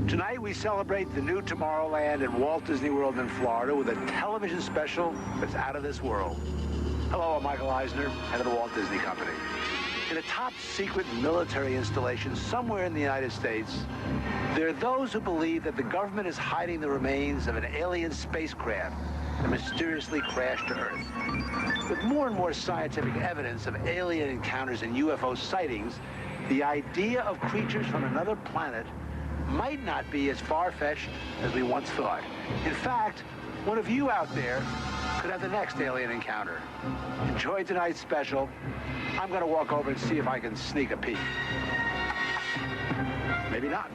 Tonight we celebrate the new Tomorrowland at Walt Disney World in Florida with a television special that's out of this world. Hello, I'm Michael Eisner, head of the Walt Disney Company. In a top-secret military installation somewhere in the United States, there are those who believe that the government is hiding the remains of an alien spacecraft that mysteriously crashed to Earth. With more and more scientific evidence of alien encounters and UFO sightings, the idea of creatures from another planet might not be as far-fetched as we once thought. In fact, one of you out there could have the next alien encounter. Enjoy tonight's special. I'm going to walk over and see if I can sneak a peek. Maybe not.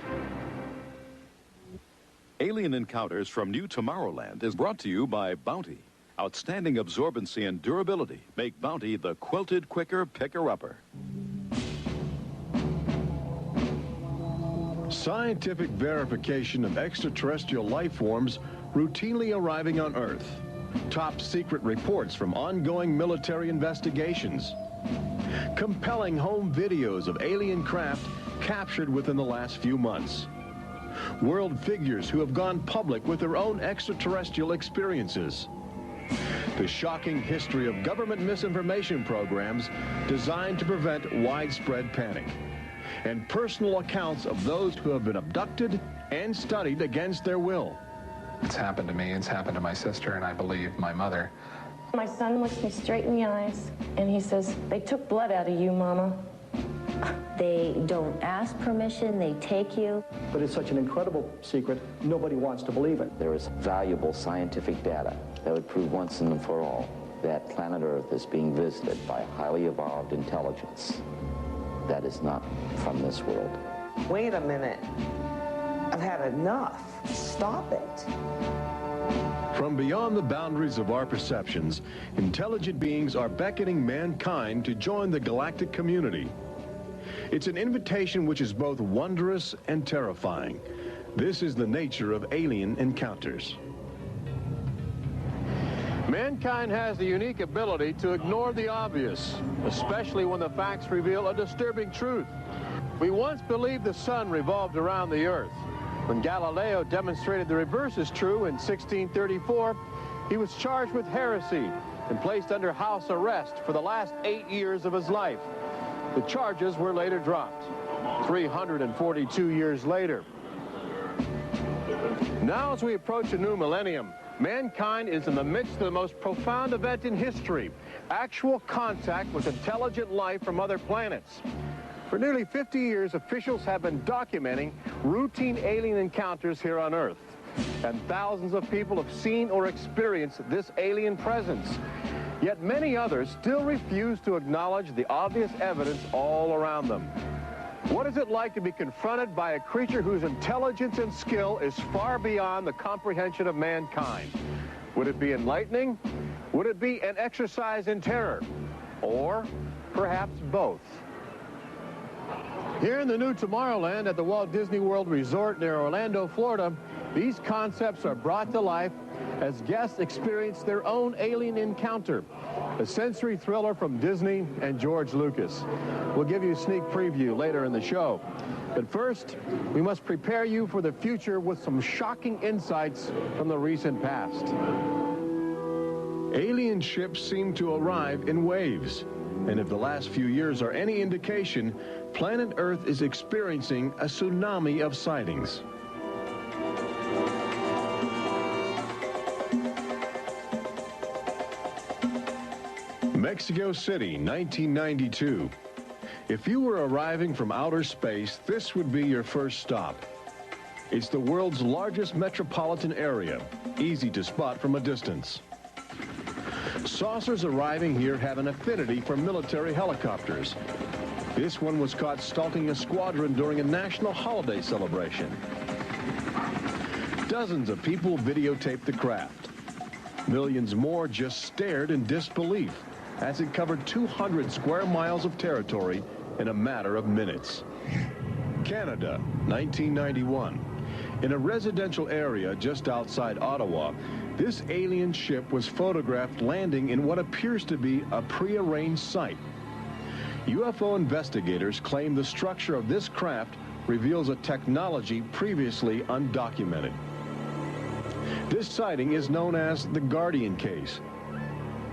Alien Encounters from New Tomorrowland is brought to you by Bounty. Outstanding absorbency and durability make Bounty the quilted quicker picker-upper. Scientific verification of extraterrestrial life forms routinely arriving on Earth. Top secret reports from ongoing military investigations. Compelling home videos of alien craft captured within the last few months. World figures who have gone public with their own extraterrestrial experiences. The shocking history of government misinformation programs designed to prevent widespread panic. And personal accounts of those who have been abducted and studied against their will. It's happened to me, it's happened to my sister, and I believe my mother. My son looks me straight in the eyes, and he says, "They took blood out of you, Mama." They don't ask permission, they take you. But it's such an incredible secret, nobody wants to believe it. There is valuable scientific data that would prove once and for all that planet Earth is being visited by a highly evolved intelligence that is not from this world. Wait a minute. I've had enough. Stop it. From beyond the boundaries of our perceptions, intelligent beings are beckoning mankind to join the galactic community. It's an invitation which is both wondrous and terrifying. This is the nature of alien encounters. Mankind has the unique ability to ignore the obvious, especially when the facts reveal a disturbing truth. We once believed the sun revolved around the earth. When Galileo demonstrated the reverse is true in 1634, he was charged with heresy and placed under house arrest for the last 8 years of his life. The charges were later dropped, 342 years later. Now, as we approach a new millennium, mankind is in the midst of the most profound event in history, actual contact with intelligent life from other planets. For nearly 50 years, officials have been documenting routine alien encounters here on Earth. And thousands of people have seen or experienced this alien presence. Yet many others still refuse to acknowledge the obvious evidence all around them. What is it like to be confronted by a creature whose intelligence and skill is far beyond the comprehension of mankind? Would it be enlightening? Would it be an exercise in terror? Or perhaps both? Here in the new Tomorrowland at the Walt Disney World Resort near Orlando, Florida, these concepts are brought to life as guests experience their own alien encounter, a sensory thriller from Disney and George Lucas. We'll give you a sneak preview later in the show. But first, we must prepare you for the future with some shocking insights from the recent past. Alien ships seem to arrive in waves. And if the last few years are any indication, planet Earth is experiencing a tsunami of sightings. Mexico City, 1992. If you were arriving from outer space, this would be your first stop. It's the world's largest metropolitan area, easy to spot from a distance. Saucers arriving here have an affinity for military helicopters. This one was caught stalking a squadron during a national holiday celebration. Dozens of people videotaped the craft. Millions more just stared in disbelief as it covered 200 square miles of territory in a matter of minutes. Canada, 1991. In a residential area just outside Ottawa, this alien ship was photographed landing in what appears to be a prearranged site. UFO investigators claim the structure of this craft reveals a technology previously undocumented. This sighting is known as the Guardian case,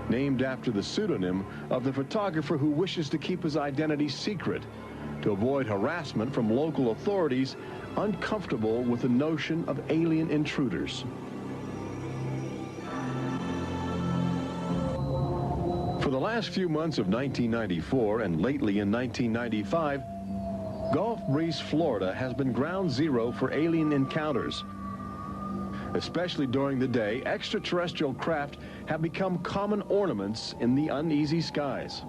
named after the pseudonym of the photographer who wishes to keep his identity secret to avoid harassment from local authorities uncomfortable with the notion of alien intruders. For the last few months of 1994 and lately in 1995, Gulf Breeze, Florida has been ground zero for alien encounters. Especially during the day, extraterrestrial craft have become common ornaments in the uneasy skies.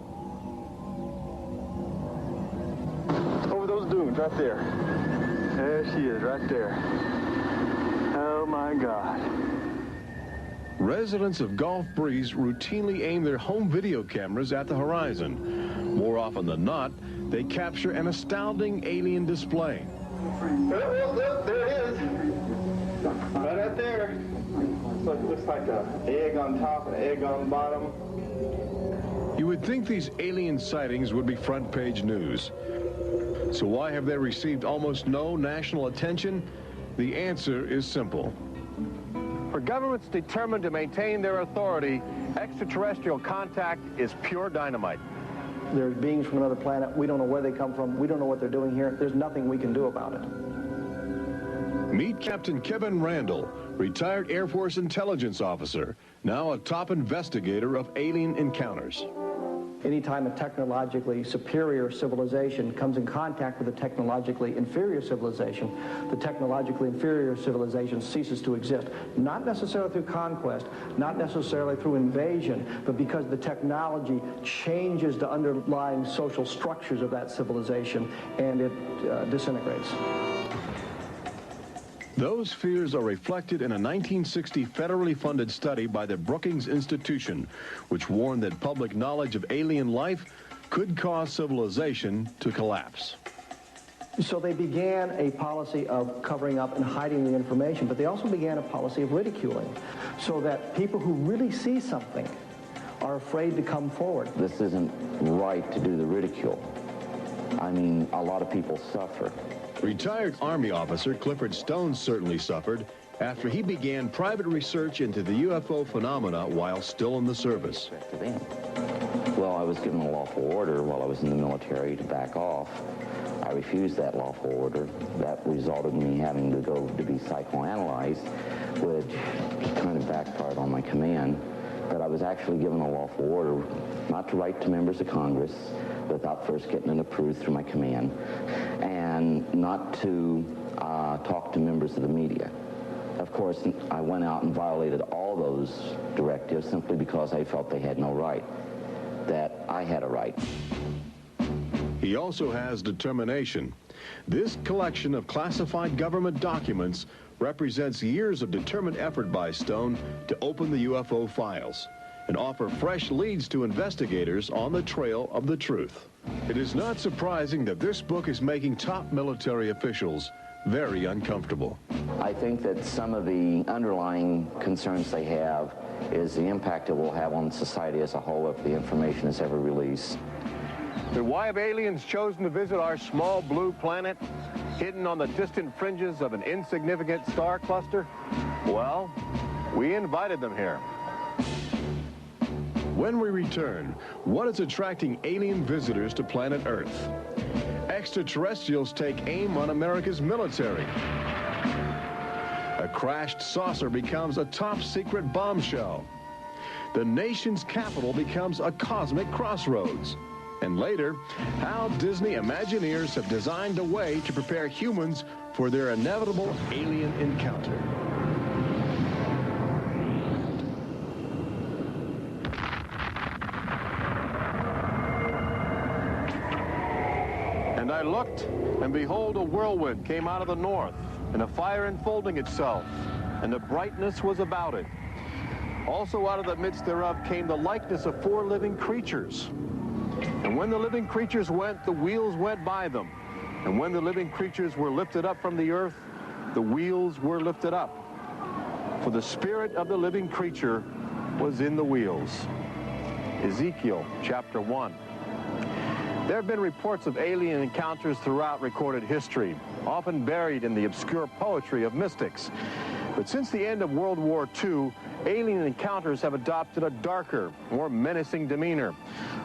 Over those dunes right there. There she is, right there. Oh my God. Residents of Gulf Breeze routinely aim their home video cameras at the horizon. More often than not, they capture an astounding alien display. Oh, there it is. Right out there. Looks like an egg on top and an egg on the bottom. You would think these alien sightings would be front page news. So why have they received almost no national attention? The answer is simple. For governments determined to maintain their authority, extraterrestrial contact is pure dynamite. There's beings from another planet. We don't know where they come from. We don't know what they're doing here. There's nothing we can do about it. Meet Captain Kevin Randall, retired Air Force intelligence officer, now a top investigator of alien encounters. Anytime a technologically superior civilization comes in contact with a technologically inferior civilization, the technologically inferior civilization ceases to exist. Not necessarily through conquest, not necessarily through invasion, but because the technology changes the underlying social structures of that civilization and it disintegrates. Those fears are reflected in a 1960 federally funded study by the Brookings Institution, which warned that public knowledge of alien life could cause civilization to collapse. So they began a policy of covering up and hiding the information, but they also began a policy of ridiculing, so that people who really see something are afraid to come forward. This isn't right to do the ridicule. I mean, a lot of people suffer. Retired Army officer Clifford Stone certainly suffered after he began private research into the UFO phenomena while still in the service. Well, I was given a lawful order while I was in the military to back off. I refused that lawful order. That resulted in me having to go to be psychoanalyzed, which kind of backfired on my command. But I was actually given a lawful order not to write to members of Congress without first getting it approved through my command, and not to talk to members of the media. Of course, I went out and violated all those directives simply because I felt they had no right, that I had a right. He also has determination. This collection of classified government documents represents years of determined effort by Stone to open the UFO files and offer fresh leads to investigators on the trail of the truth. It is not surprising that this book is making top military officials very uncomfortable. I think that some of the underlying concerns they have is the impact it will have on society as a whole if the information is ever released. But why have aliens chosen to visit our small blue planet, hidden on the distant fringes of an insignificant star cluster? Well, we invited them here. When we return, what is attracting alien visitors to planet Earth? Extraterrestrials take aim on America's military. A crashed saucer becomes a top-secret bombshell. The nation's capital becomes a cosmic crossroads. And later, how Disney Imagineers have designed a way to prepare humans for their inevitable alien encounter. And I looked, and behold, a whirlwind came out of the north, and a fire enfolding itself, and the brightness was about it. Also out of the midst thereof came the likeness of 4 living creatures. And when the living creatures went, the wheels went by them. And when the living creatures were lifted up from the earth, the wheels were lifted up. For the spirit of the living creature was in the wheels. Ezekiel chapter 1. There have been reports of alien encounters throughout recorded history, often buried in the obscure poetry of mystics. But since the end of World War II, alien encounters have adopted a darker, more menacing demeanor.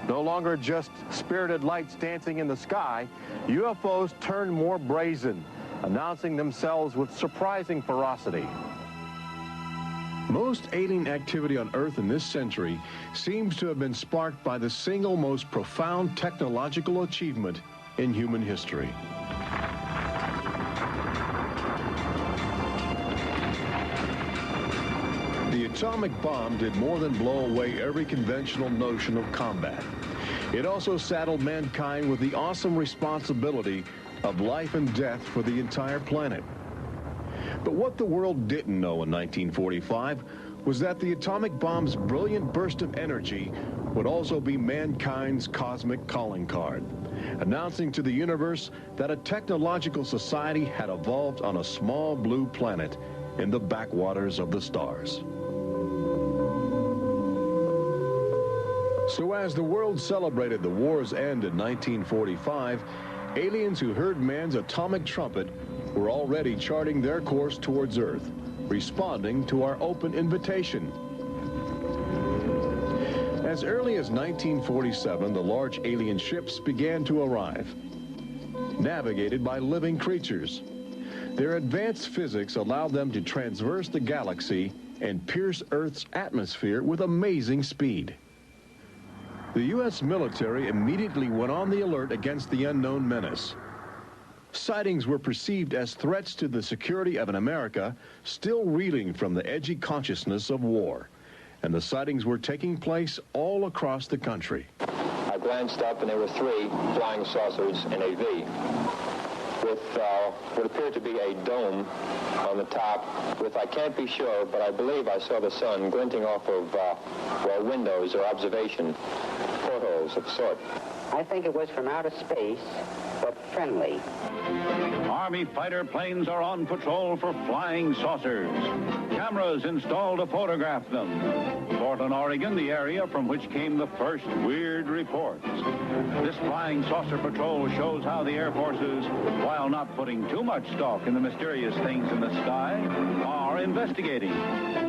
No longer just spirited lights dancing in the sky, UFOs turn more brazen, announcing themselves with surprising ferocity. Most alien activity on Earth in this century seems to have been sparked by the single most profound technological achievement in human history. The atomic bomb did more than blow away every conventional notion of combat. It also saddled mankind with the awesome responsibility of life and death for the entire planet. But what the world didn't know in 1945 was that the atomic bomb's brilliant burst of energy would also be mankind's cosmic calling card, announcing to the universe that a technological society had evolved on a small blue planet in the backwaters of the stars. So as the world celebrated the war's end in 1945, aliens who heard man's atomic trumpet were already charting their course towards Earth, responding to our open invitation. As early as 1947, the large alien ships began to arrive, navigated by living creatures. Their advanced physics allowed them to traverse the galaxy and pierce Earth's atmosphere with amazing speed. The U.S. military immediately went on the alert against the unknown menace. Sightings were perceived as threats to the security of an America still reeling from the edgy consciousness of war, and the sightings were taking place all across the country. I glanced up, and there were 3 flying saucers in a V, with what appeared to be a dome on the top with, I can't be sure, but I believe I saw the sun glinting off of, well, windows or observation portholes of sort. I think it was from outer space, but friendly. Army fighter planes are on patrol for flying saucers. Cameras installed to photograph them. Portland, Oregon, the area from which came the first weird reports. This flying saucer patrol shows how the Air Forces, while not putting too much stock in the mysterious things in the sky, are investigating.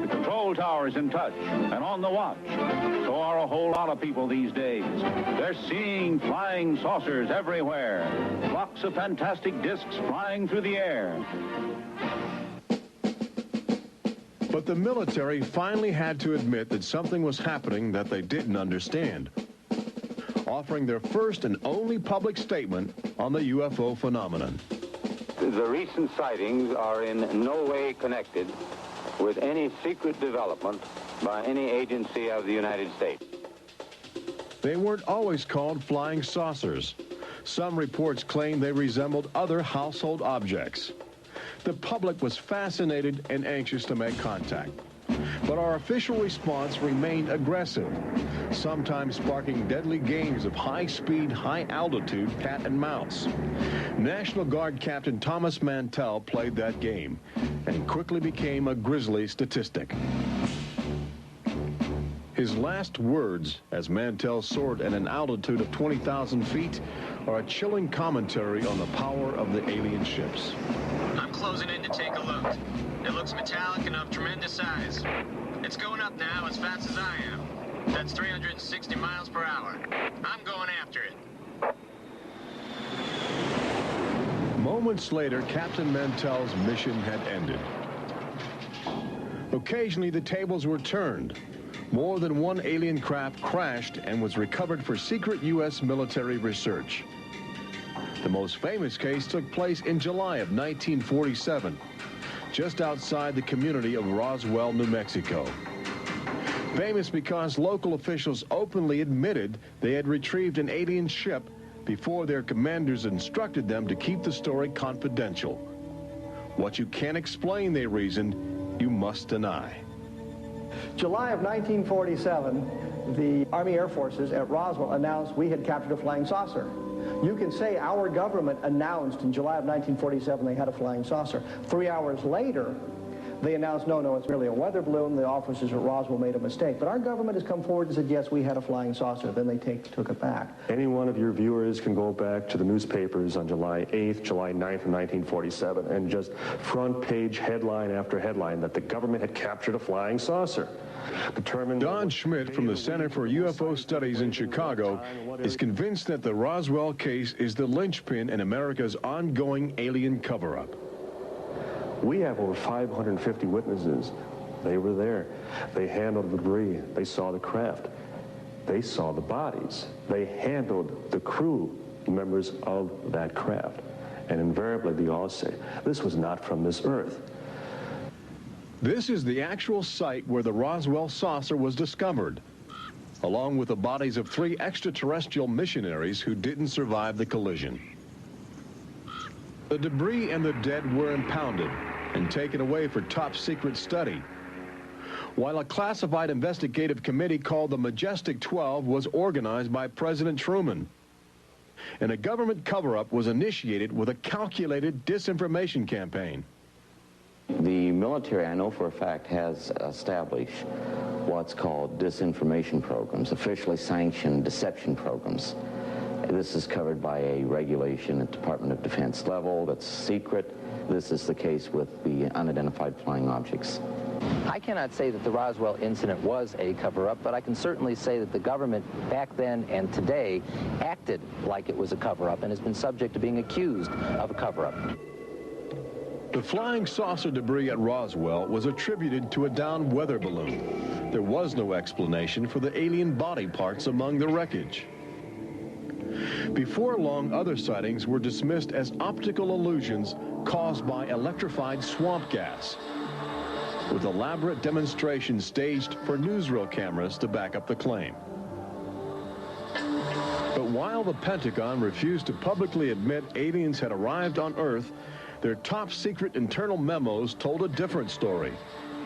The control tower's in touch and on the watch. So are a whole lot of people these days. They're seeing flying saucers everywhere. Flocks of fantastic discs flying through the air. But the military finally had to admit that something was happening that they didn't understand, offering their first and only public statement on the UFO phenomenon. The recent sightings are in no way connected with any secret development by any agency of the United States. They weren't always called flying saucers. Some reports claim they resembled other household objects. The public was fascinated and anxious to make contact. But our official response remained aggressive, sometimes sparking deadly games of high-speed, high-altitude cat and mouse. National Guard Captain Thomas Mantell played that game and quickly became a grisly statistic. His last words, as Mantell soared at an altitude of 20,000 feet, are a chilling commentary on the power of the alien ships. I'm closing in to take a look. It looks metallic and of tremendous size. It's going up now as fast as I am. That's 360 miles per hour. I'm going after it. Moments later, Captain Mantell's mission had ended. Occasionally, the tables were turned. More than one alien craft crashed and was recovered for secret U.S. military research. The most famous case took place in July of 1947, just outside the community of Roswell, New Mexico. Famous because local officials openly admitted they had retrieved an alien ship before their commanders instructed them to keep the story confidential. What you can't explain, they reasoned, you must deny. July of 1947, the Army Air Forces at Roswell announced we had captured a flying saucer. You can say our government announced in July of 1947 they had a flying saucer. 3 hours later, they announced, no, it's merely a weather balloon. The officers at Roswell made a mistake. But our government has come forward and said, yes, we had a flying saucer. Then they took it back. Any one of your viewers can go back to the newspapers on July 8th, July 9th of 1947, and just front page headline after headline that the government had captured a flying saucer. Don Schmidt from the Center for UFO Studies in Chicago is convinced that the Roswell case is the linchpin in America's ongoing alien cover-up. We have over 550 witnesses. They were there. They handled the debris. They saw the craft. They saw the bodies. They handled the crew members of that craft. And invariably, they all say, this was not from this earth. This is the actual site where the Roswell saucer was discovered, along with the bodies of 3 extraterrestrial missionaries who didn't survive the collision. The debris and the dead were impounded and taken away for top-secret study, while a classified investigative committee called the Majestic 12 was organized by President Truman. And a government cover-up was initiated with a calculated disinformation campaign. The military, I know for a fact, has established what's called disinformation programs, officially sanctioned deception programs. This is covered by a regulation at Department of Defense level that's secret. This is the case with the unidentified flying objects. I cannot say that the Roswell incident was a cover-up, but I can certainly say that the government back then and today acted like it was a cover-up and has been subject to being accused of a cover-up. The flying saucer debris at Roswell was attributed to a downed weather balloon. There was no explanation for the alien body parts among the wreckage. Before long, other sightings were dismissed as optical illusions caused by electrified swamp gas, with elaborate demonstrations staged for newsreel cameras to back up the claim. But while the Pentagon refused to publicly admit aliens had arrived on Earth, their top-secret internal memos told a different story,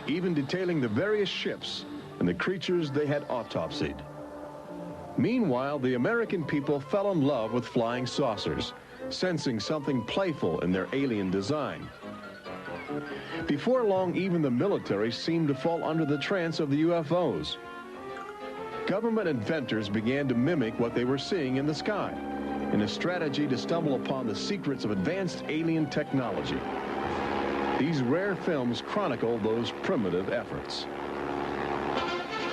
even detailing the various ships and the creatures they had autopsied. Meanwhile, the American people fell in love with flying saucers, sensing something playful in their alien design. Before long, even the military seemed to fall under the trance of the UFOs. Government inventors began to mimic what they were seeing in the sky, in a strategy to stumble upon the secrets of advanced alien technology. These rare films chronicle those primitive efforts.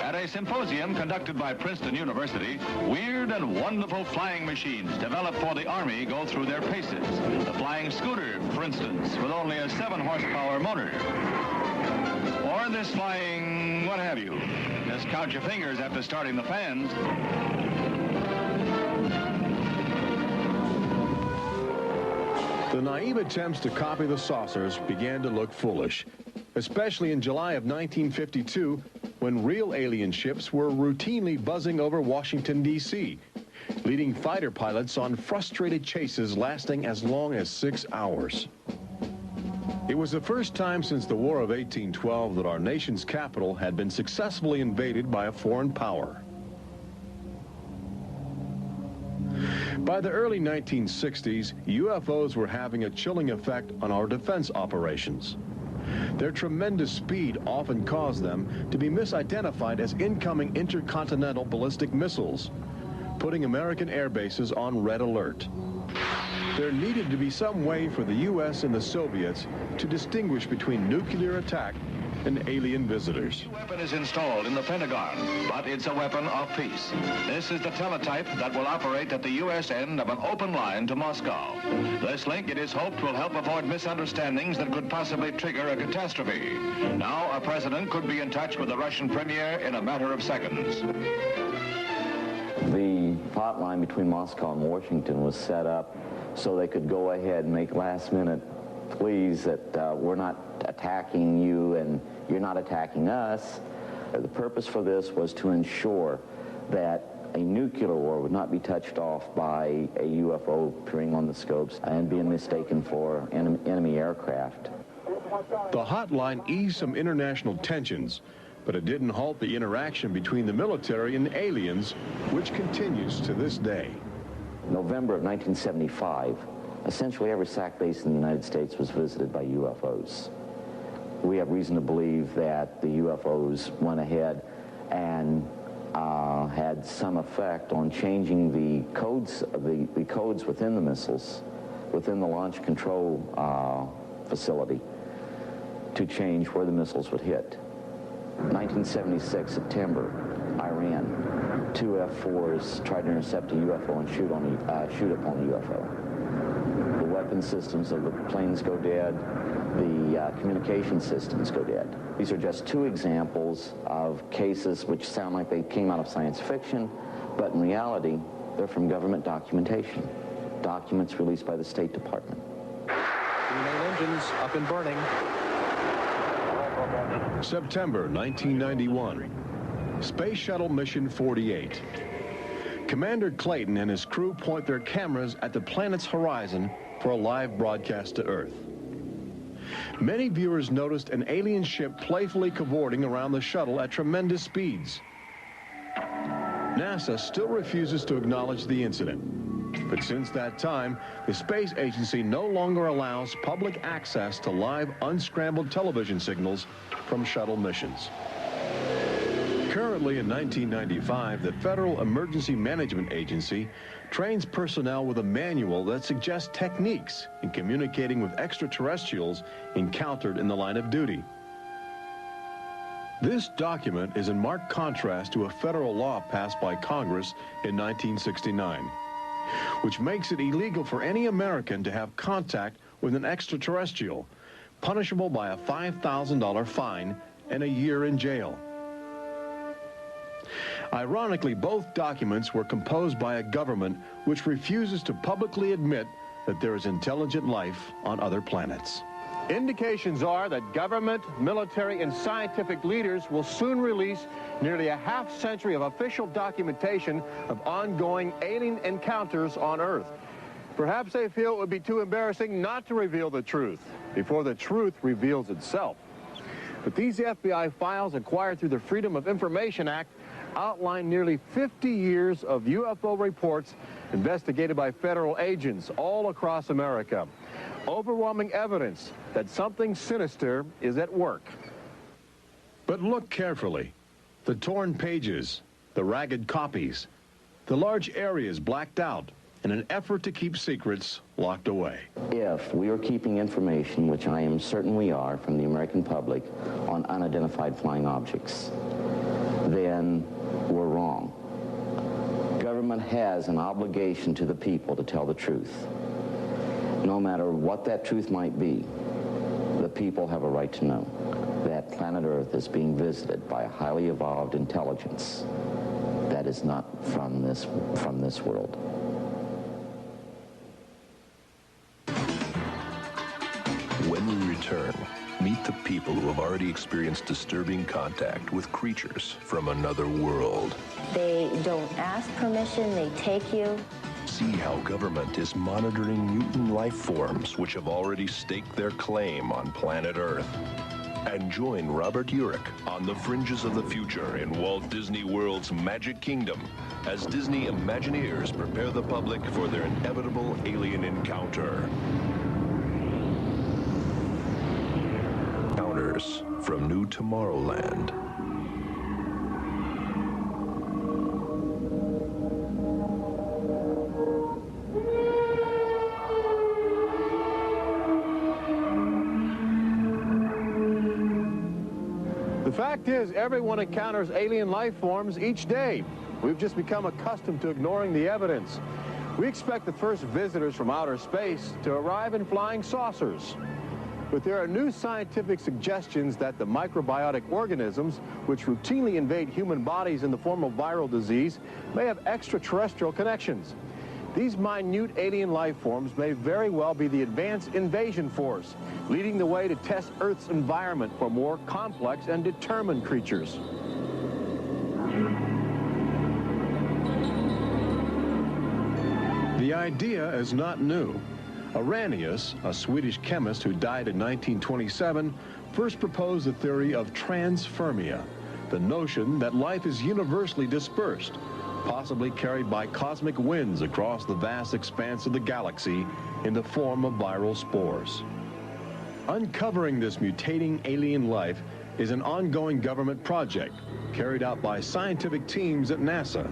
At a symposium conducted by Princeton University, weird and wonderful flying machines developed for the Army go through their paces. The flying scooter, for instance, with only a 7-horsepower motor. Or this flying what have you. Just count your fingers after starting the fans. The naive attempts to copy the saucers began to look foolish, especially in July of 1952, when real alien ships were routinely buzzing over Washington, D.C., leading fighter pilots on frustrated chases lasting as long as 6 hours. It was the first time since the War of 1812 that our nation's capital had been successfully invaded by a foreign power. By the early 1960s, UFOs were having a chilling effect on our defense operations. Their tremendous speed often caused them to be misidentified as incoming intercontinental ballistic missiles, putting American air bases on red alert. there needed to be some way for the U.S. and the Soviets to distinguish between nuclear attack and alien visitors. The weapon is installed in the Pentagon, but it's a weapon of peace. This is the teletype that will operate at the U.S. end of an open line to Moscow. This link, it is hoped, will help avoid misunderstandings that could possibly trigger a catastrophe. Now, a president could be in touch with the Russian premier in a matter of seconds. The hotline between Moscow and Washington was set up so they could go ahead and make last-minute pleas that we're not attacking you and you're not attacking us. The purpose for this was to ensure that a nuclear war would not be touched off by a UFO appearing on the scopes and being mistaken for enemy aircraft. The hotline eased some international tensions, but it didn't halt the interaction between the military and aliens, which continues to this day. November of 1975, essentially every SAC base in the United States was visited by UFOs. We have reason to believe that the UFOs went ahead and had some effect on changing the codes within the missiles, within the launch control facility, to change where the missiles would hit. 1976, September, Iran, 2 F-4s tried to intercept a UFO and shoot upon the UFO. The weapon systems of the planes go dead. The communication systems go dead. These are just 2 examples of cases which sound like they came out of science fiction, but in reality, they're from government documentation. Documents released by the State Department. The main engines up and burning. September 1991, Space Shuttle Mission 48. Commander Clayton and his crew point their cameras at the planet's horizon for a live broadcast to Earth. Many viewers noticed an alien ship playfully cavorting around the shuttle at tremendous speeds. NASA still refuses to acknowledge the incident. But since that time, the space agency no longer allows public access to live unscrambled television signals from shuttle missions. Currently in 1995, the Federal Emergency Management Agency trains personnel with a manual that suggests techniques in communicating with extraterrestrials encountered in the line of duty. This document is in marked contrast to a federal law passed by Congress in 1969, which makes it illegal for any American to have contact with an extraterrestrial, punishable by a $5,000 fine and a year in jail. Ironically, both documents were composed by a government which refuses to publicly admit that there is intelligent life on other planets. Indications are that government, military, and scientific leaders will soon release nearly a half-century of official documentation of ongoing alien encounters on Earth. Perhaps they feel it would be too embarrassing not to reveal the truth before the truth reveals itself. But these FBI files acquired through the Freedom of Information Act outline nearly 50 years of UFO reports investigated by federal agents all across America. Overwhelming evidence that something sinister is at work. But look carefully. The torn pages, the ragged copies, the large areas blacked out in an effort to keep secrets locked away. If we are keeping information, which I am certain we are, from the American public on unidentified flying objects, then we're wrong. Government has an obligation to the people to tell the truth. No matter what that truth might be, the people have a right to know that planet Earth is being visited by a highly evolved intelligence that is not from this world. When we return, meet the people who have already experienced disturbing contact with creatures from another world. They don't ask permission, they take you. See how government is monitoring mutant life forms which have already staked their claim on planet Earth. And join Robert Urich on the fringes of the future in Walt Disney World's Magic Kingdom as Disney Imagineers prepare the public for their inevitable alien encounter. Encounters from New Tomorrowland. fact is, everyone encounters alien life forms each day. We've just become accustomed to ignoring the evidence. We expect the first visitors from outer space to arrive in flying saucers. But there are new scientific suggestions that the microbiotic organisms, which routinely invade human bodies in the form of viral disease, may have extraterrestrial connections. These minute alien life forms may very well be the advanced invasion force, leading the way to test Earth's environment for more complex and determined creatures. The idea is not new. Arrhenius, a Swedish chemist who died in 1927, first proposed the theory of transfermia, the notion that life is universally dispersed, possibly carried by cosmic winds across the vast expanse of the galaxy in the form of viral spores. Uncovering this mutating alien life is an ongoing government project carried out by scientific teams at NASA.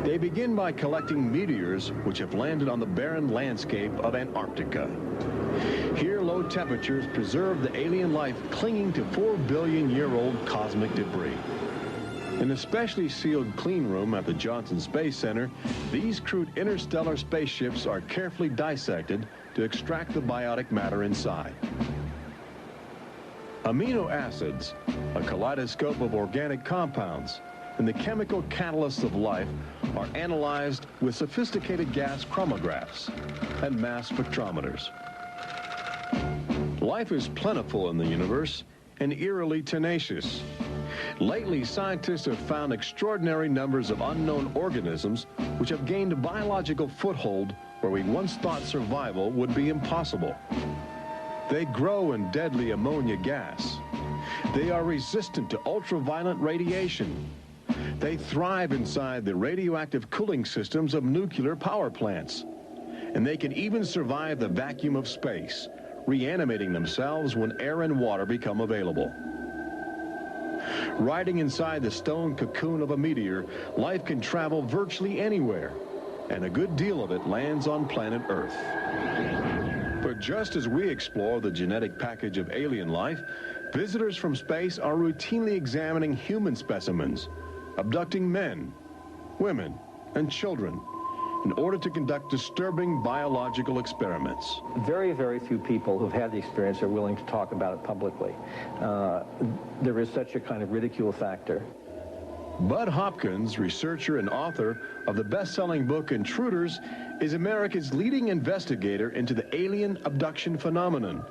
They begin by collecting meteors which have landed on the barren landscape of Antarctica. Here, low temperatures preserve the alien life clinging to 4 billion-year-old cosmic debris. In a specially sealed clean room at the Johnson Space Center, these crude interstellar spaceships are carefully dissected to extract the biotic matter inside. Amino acids, a kaleidoscope of organic compounds, and the chemical catalysts of life are analyzed with sophisticated gas chromatographs and mass spectrometers. Life is plentiful in the universe and eerily tenacious. Lately, scientists have found extraordinary numbers of unknown organisms which have gained a biological foothold where we once thought survival would be impossible. They grow in deadly ammonia gas. They are resistant to ultraviolet radiation. They thrive inside the radioactive cooling systems of nuclear power plants. And they can even survive the vacuum of space, reanimating themselves when air and water become available. Riding inside the stone cocoon of a meteor, life can travel virtually anywhere, and a good deal of it lands on planet Earth. But just as we explore the genetic package of alien life, visitors from space are routinely examining human specimens, abducting men, women, and children in order to conduct disturbing biological experiments. Very, very few people who've had the experience are willing to talk about it publicly. There is such a kind of ridicule factor. Bud Hopkins, researcher and author of the best-selling book Intruders, is America's leading investigator into the alien abduction phenomenon,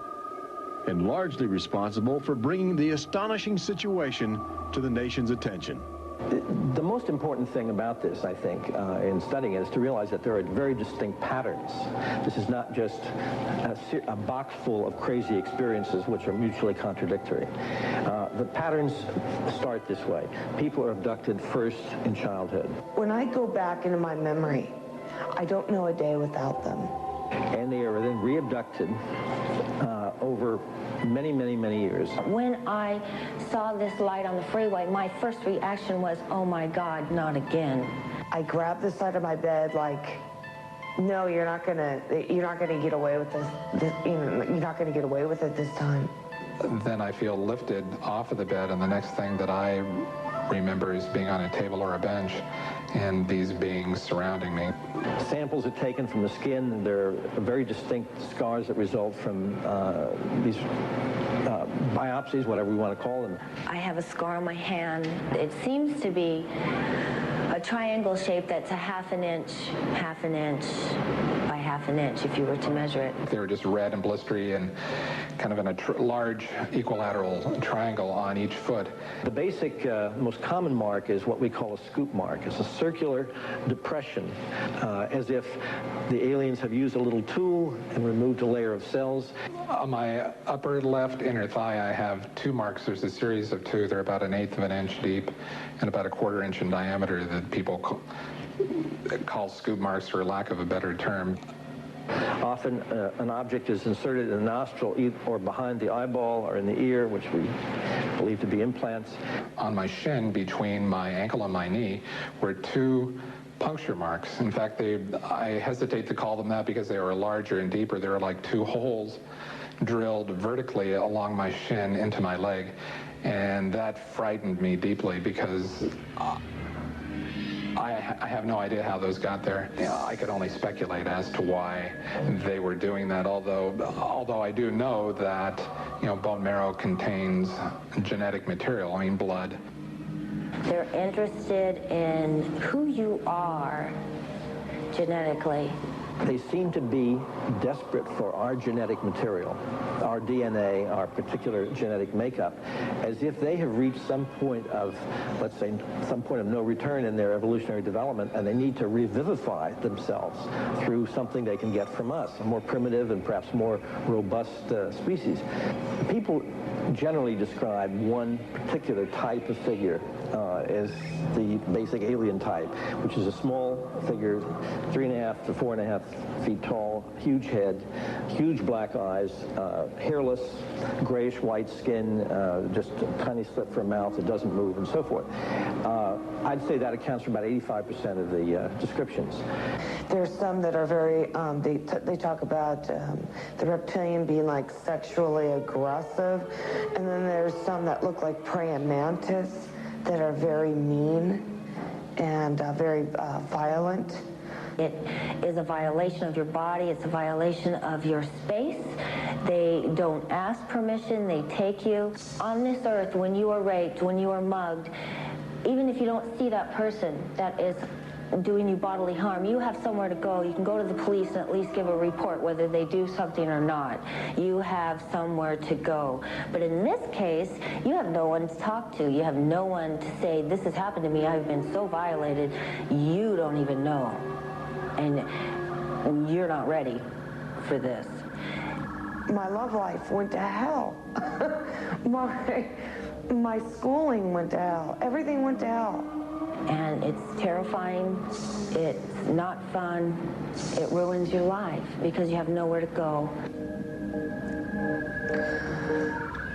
and largely responsible for bringing the astonishing situation to the nation's attention. The most important thing about this, I think, in studying it, is to realize that there are very distinct patterns. This is not just a box full of crazy experiences which are mutually contradictory. The patterns start this way. People are abducted first in childhood. When I go back into my memory, I don't know a day without them. And they are then re-abducted over many, many, many years. When I saw this light on the freeway, my first reaction was, oh my God, not again. I grabbed the side of my bed like, no, you're not gonna get away with this. You're not gonna get away with it this time. Then I feel lifted off of the bed, and the next thing that I remember is being on a table or a bench and these beings surrounding me. Samples are taken from the skin, and there are very distinct scars that result from these biopsies, whatever we want to call them. I have a scar on my hand. It seems to be a triangle shape that's a half an inch by half an inch if you were to measure it. They were just red and blistery and kind of in a large equilateral triangle on each foot. The basic, most common mark is what we call a scoop mark. It's a circular depression, as if the aliens have used a little tool and removed a layer of cells. On my upper left inner thigh, I have two marks. There's a series of two. They're about 1/8 of an inch deep and about 1/4 inch in diameter that people call scoop marks, for lack of a better term. Often an object is inserted in the nostril or behind the eyeball or in the ear, which we believe to be implants. On my shin, between my ankle and my knee, were two puncture marks. In fact, I hesitate to call them that because they were larger and deeper. They were like two holes drilled vertically along my shin into my leg, and that frightened me deeply because I have no idea how those got there. I could only speculate as to why they were doing that, although I do know that, bone marrow contains genetic material, blood. They're interested in who you are genetically. They seem to be desperate for our genetic material, our DNA, our particular genetic makeup, as if they have reached some point of, let's say, some point of no return in their evolutionary development, and they need to revivify themselves through something they can get from us, a more primitive and perhaps more robust species. People generally describe one particular type of figure as the basic alien type, which is a small figure, 3.5 to 4.5 feet tall, huge head, huge black eyes, hairless, grayish-white skin, just a tiny slit for a mouth that doesn't move, and so forth. I'd say that accounts for about 85% of the descriptions. There's some that are very, they talk about the reptilian being like sexually aggressive, and then there's some that look like praying mantis that are very mean and very violent. It is a violation of your body. It's a violation of your space. They don't ask permission. They take you. On this earth, when you are raped, when you are mugged, even if you don't see that person that is doing you bodily harm, you have somewhere to go. You can go to the police and at least give a report whether they do something or not. You have somewhere to go. But in this case, you have no one to talk to. You have no one to say, this has happened to me. I've been so violated. You don't even know. And you're not ready for this. My love life went to hell. My schooling went to hell. Everything went to hell. And it's terrifying, it's not fun, it ruins your life because you have nowhere to go.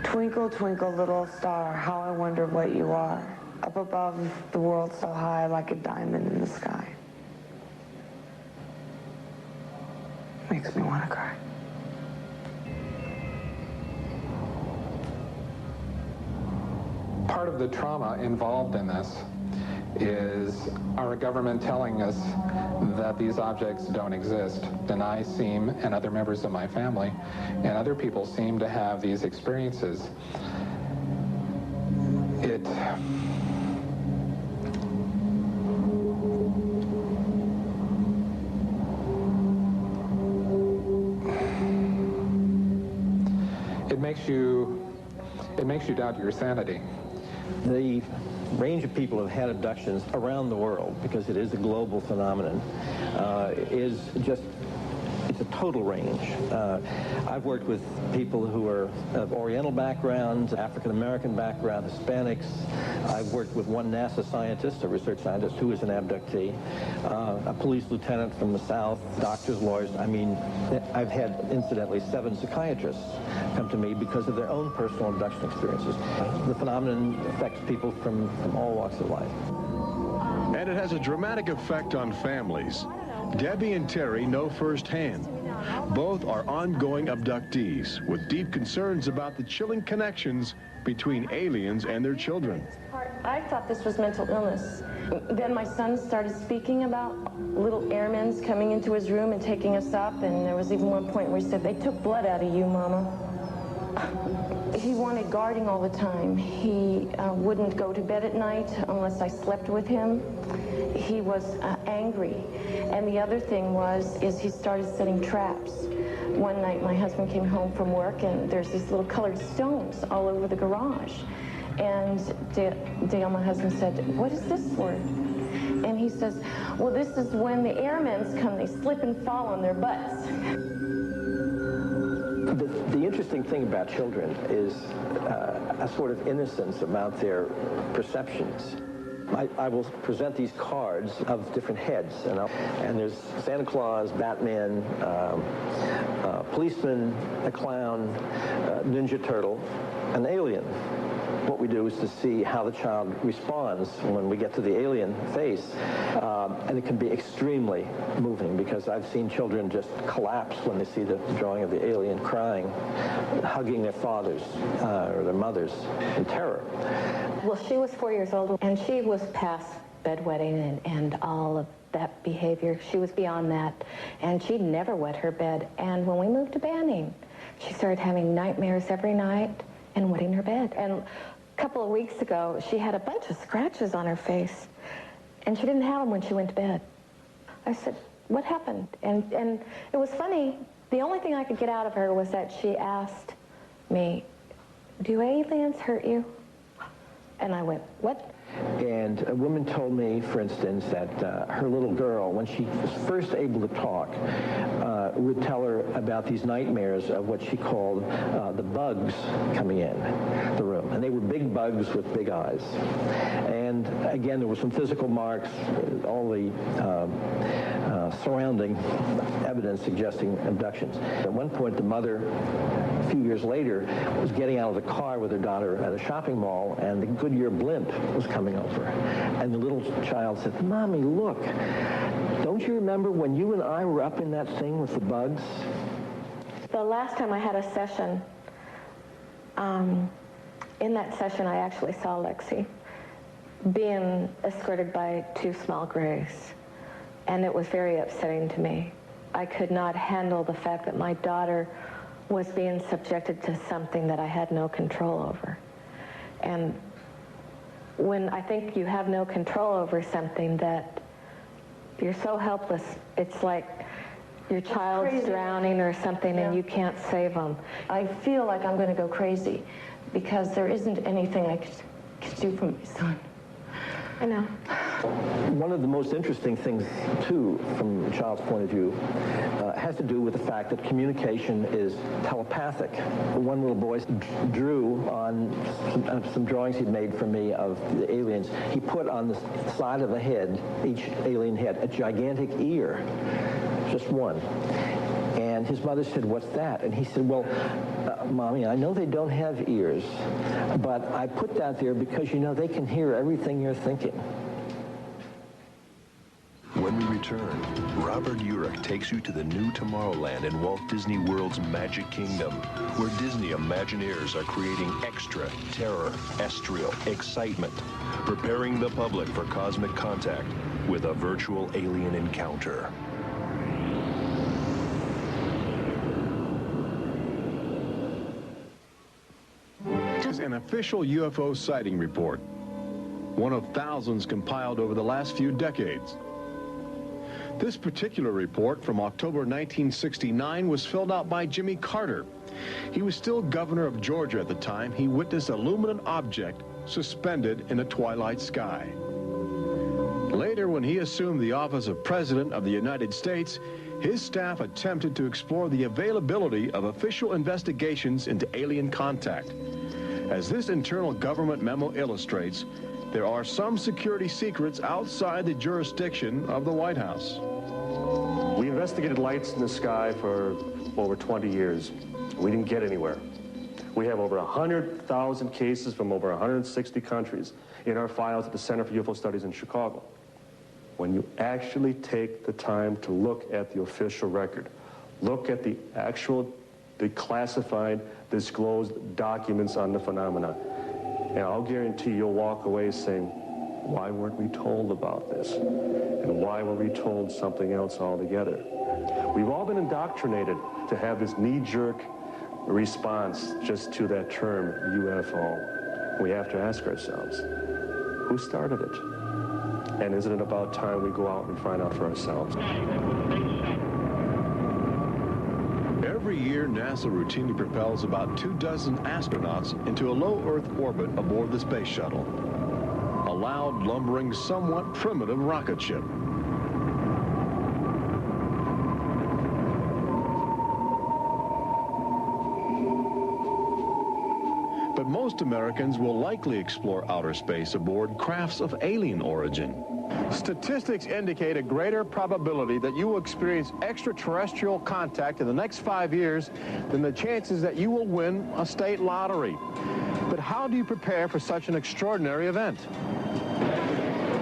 Twinkle, twinkle, little star, how I wonder what you are. Up above the world so high like a diamond in the sky. Makes me want to cry. Part of the trauma involved in this is our government telling us that these objects don't exist. And I seem, and other members of my family, and other people seem to have these experiences. It makes you doubt your sanity. The range of people who have had abductions around the world, because it is a global phenomenon, is just, it's a total range. I've worked with people who are of Oriental backgrounds, African-American background, Hispanics. I've worked with one NASA scientist, a research scientist, who is an abductee, a police lieutenant from the South, doctors, lawyers. I mean, I've had, incidentally, 7 psychiatrists come to me because of their own personal abduction experiences. The phenomenon affects people from all walks of life. And it has a dramatic effect on families. Debbie and Terry know firsthand. Both are ongoing abductees with deep concerns about the chilling connections between aliens and their children. I thought this was mental illness. Then my son started speaking about little airmen coming into his room and taking us up, and there was even one point where he said, "They took blood out of you, Mama." He wanted guarding all the time. He wouldn't go to bed at night unless I slept with him. He was angry. And the other thing is he started setting traps. One night my husband came home from work and there's these little colored stones all over the garage. And Dale, my husband, said, "What is this for?" And he says, "Well, this is when the airmen come, they slip and fall on their butts." The interesting thing about children is a sort of innocence about their perceptions. I will present these cards of different heads, and there's Santa Claus, Batman, policeman, a clown, Ninja Turtle, an alien. what we do is to see how the child responds when we get to the alien face. And it can be extremely moving, because I've seen children just collapse when they see the drawing of the alien, crying, hugging their fathers or their mothers in terror. Well, she was 4 years old, and she was past bedwetting and all of that behavior. She was beyond that, and she'd never wet her bed. And when we moved to Banning, she started having nightmares every night and wetting her bed. And a couple of weeks ago, she had a bunch of scratches on her face, and she didn't have them when she went to bed. I said, what happened? And it was funny. The only thing I could get out of her was that she asked me, do aliens hurt you? And I went, what? And a woman told me, for instance, that her little girl, when she was first able to talk, would tell her about these nightmares of what she called the bugs coming in the room. And they were big bugs with big eyes. And again, there were some physical marks, all the surrounding evidence suggesting abductions. At one point, the mother, a few years later, was getting out of the car with her daughter at a shopping mall, and the Goodyear blimp was coming over. And the little child said, Mommy, look, don't you remember when you and I were up in that thing with the bugs? The last time I had a session, in that session I actually saw Lexi being escorted by two small grays. And it was very upsetting to me. I could not handle the fact that my daughter was being subjected to something that I had no control over. And when I think you have no control over something, that you're so helpless, it's like your child's drowning or something, and you can't save them. I feel like I'm going to go crazy because there isn't anything I could do for my son. I know. One of the most interesting things, too, from a child's point of view, has to do with the fact that communication is telepathic. One little boy drew on some drawings he'd made for me of the aliens. He put on the side of the head, each alien head, a gigantic ear, just one. And his mother said, what's that? And he said, well, Mommy, I know they don't have ears, but I put that there because, you know, they can hear everything you're thinking. When we return, Robert Urich takes you to the new Tomorrowland in Walt Disney World's Magic Kingdom, where Disney Imagineers are creating extra terror, estrial excitement, preparing the public for cosmic contact with a virtual alien encounter. An official UFO sighting report, one of thousands compiled over the last few decades. This particular report from October 1969 was filled out by Jimmy Carter. He was still governor of Georgia at the time. He witnessed a luminous object suspended in a twilight sky. Later, when he assumed the office of President of the United States, his staff attempted to explore the availability of official investigations into alien contact. As this internal government memo illustrates, there are some security secrets outside the jurisdiction of the White House. We investigated lights in the sky for over 20 years. We didn't get anywhere. We have over 100,000 cases from over 160 countries in our files at the Center for UFO Studies in Chicago. When you actually take the time to look at the official record, look at the actual classified, disclosed documents on the phenomena, and I'll guarantee you'll walk away saying, why weren't we told about this? And why were we told something else altogether? We've all been indoctrinated to have this knee-jerk response just to that term, UFO. We have to ask ourselves, who started it? And isn't it about time we go out and find out for ourselves? Every year, NASA routinely propels about 24 astronauts into a low Earth orbit aboard the space shuttle, a loud, lumbering, somewhat primitive rocket ship. But most Americans will likely explore outer space aboard crafts of alien origin. Statistics indicate a greater probability that you will experience extraterrestrial contact in the next 5 years than the chances that you will win a state lottery. But how do you prepare for such an extraordinary event?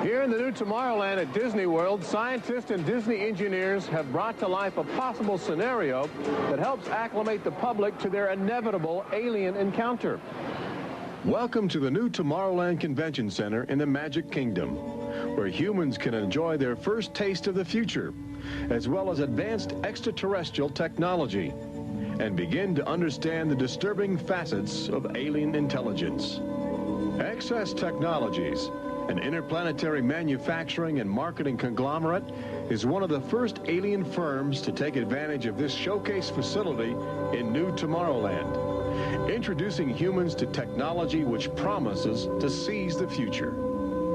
Here in the new Tomorrowland at Disney World, scientists and Disney engineers have brought to life a possible scenario that helps acclimate the public to their inevitable alien encounter. Welcome to the new Tomorrowland Convention Center in the Magic Kingdom, where humans can enjoy their first taste of the future, as well as advanced extraterrestrial technology, and begin to understand the disturbing facets of alien intelligence. Access Technologies, an interplanetary manufacturing and marketing conglomerate, is one of the first alien firms to take advantage of this showcase facility in New Tomorrowland, introducing humans to technology which promises to seize the future.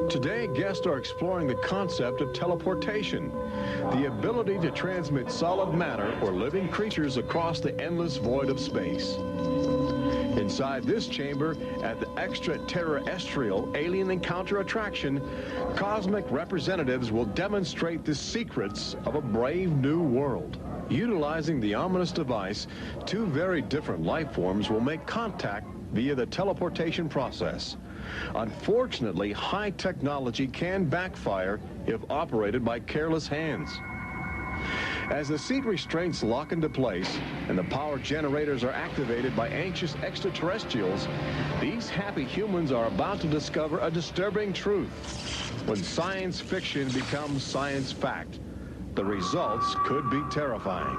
Today, guests are exploring the concept of teleportation, the ability to transmit solid matter or living creatures across the endless void of space. Inside this chamber, at the extraterrestrial alien encounter attraction, cosmic representatives will demonstrate the secrets of a brave new world. Utilizing the ominous device, two very different life forms will make contact via the teleportation process. Unfortunately, high technology can backfire if operated by careless hands. As the seat restraints lock into place and the power generators are activated by anxious extraterrestrials, these happy humans are about to discover a disturbing truth. When science fiction becomes science fact, the results could be terrifying.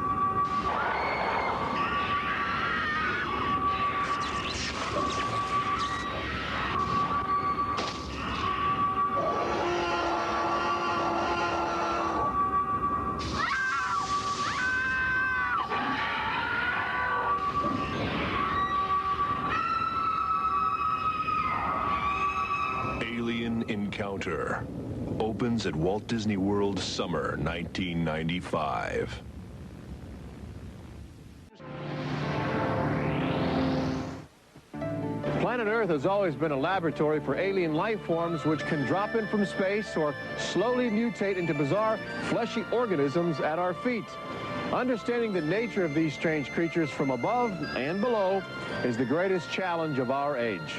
Encounter opens at Walt Disney World summer 1995. Planet Earth has always been a laboratory for alien life forms which can drop in from space or slowly mutate into bizarre fleshy organisms at our feet. Understanding the nature of these strange creatures from above and below is the greatest challenge of our age.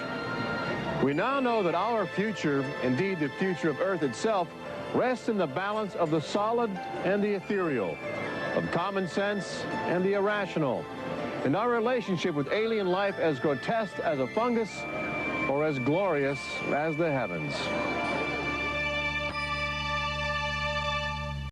We now know that our future, indeed the future of Earth itself, rests in the balance of the solid and the ethereal, of common sense and the irrational, and our relationship with alien life as grotesque as a fungus or as glorious as the heavens.